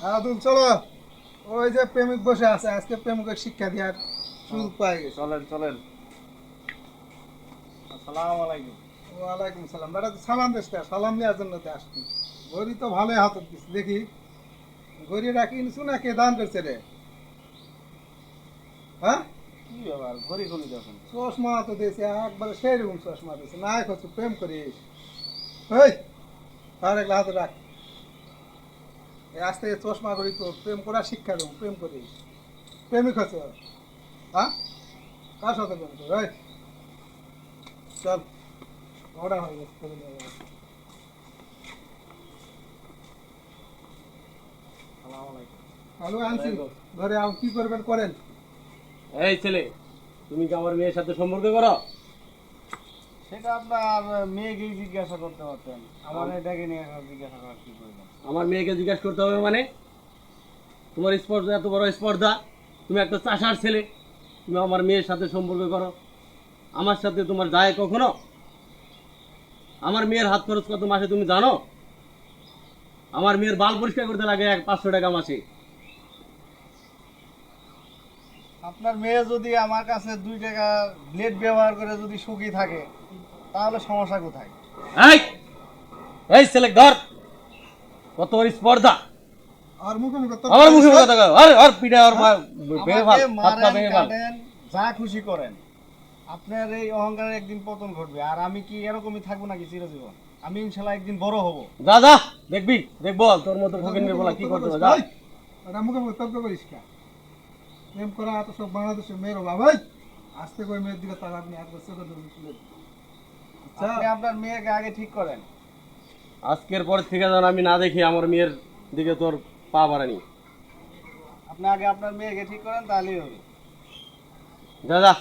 আদুল চলো, ওই যে প্রেমিক বসে আছে, আজকে প্রেমিকের শিক্ষা দেওয়ার সুযোগ পাই গেছে। চলেন চলেন। আসসালামু আলাইকুম। ওয়ালাইকুম সালাম। বেটা তো সালাম দিস কা? সালাম নেওয়ার জন্য তো আসছি। ঘড়ি তো ভালোই হাতত দিস দেখি। ঘড়ি রাখি নিছু না কে দান করছে রে? হ্যাঁ, কি ব্যাপার, ঘড়ি খুলি যখন? চশমা তো দিয়েছে একবারে সেই রকম চশমা দিয়েছে। না করছো প্রেম করিস? ওই তার এক হাতে রাখ। এই আজ থেকে চশমা করি তো প্রেম করার শিক্ষা দেবো। প্রেম করিস, প্রেমিক হচ্ছে। হ্যাঁ, কার সাথে প্রেম কর? ওই চল, অর্ডার হয়ে গেছে। আসসালামু আলাইকুম। হ্যালো আনছি, ঘরে আম কি করবেন করেন। এই ছেলে, তুমি কি আমার মেয়ের সাথে সম্পর্ক করো? সেটা আপনার মেয়েকেই জিজ্ঞাসা করতে পারতেন, আমার এটাকে নিয়ে এখন জিজ্ঞাসা করার কি প্রয়োজন? আমার মেয়েকে জিজ্ঞাসা করতে হবে মানে? তোমার স্পর্ধা এত বড় স্পর্ধা, তুমি একটা চাষার ছেলে, তুমি আমার মেয়ের সাথে সম্পর্ক করো? আমার সাথে তোমার যায় কখনো? আমার মেয়ের হাত খরচ কত মাসে তুমি জানো? আমার মেয়ের বাল পরিষ্কার করতে লাগে 500 টাকা মাসে। আপনার মেয়ে যদি আমার কাছে 2 টাকা ব্লেড ব্যবহার করে যদি সুখী থাকে, তাহলে সমস্যা কোথায়? এই এই ছেলে ধর, কত বড় স্পর্ধা! আর মুখে মুখে আমার মুখে কথা কও, আর পিঠে আর ভেঙে ফেল, হাত পা ভেঙে ফেল। যা খুশি করেন, আপনার এই অহংকারের একদিন পতন ঘটবে। আর আমি কি এরকমই থাকবো নাকি চিরজীবন? আমি ইনশাল্লাহ একদিন বড় হব। যা যা, দেখবি, দেখবো তোর মতো ফকিনের বলা কি করতে হবে। যা। এটা মুখে মুখে তর্ক করিস কা? প্রেম করা তো সব বাংলাদেশের মেয়ের অভাব। ভাই আস্তে করে মেয়ের দিকে তার আপনি এক বছর করে তুলে দিন। আপনি আপনার মেয়েকে আগে ঠিক করেন। আজকের পর থেকে যেন আমি না দেখি আমার মেয়ের দিকে তোর পা বাড়ানি। আপনি আগে আপনার মেয়েকে ঠিক করেন, তাহলেই হবে। যা যা।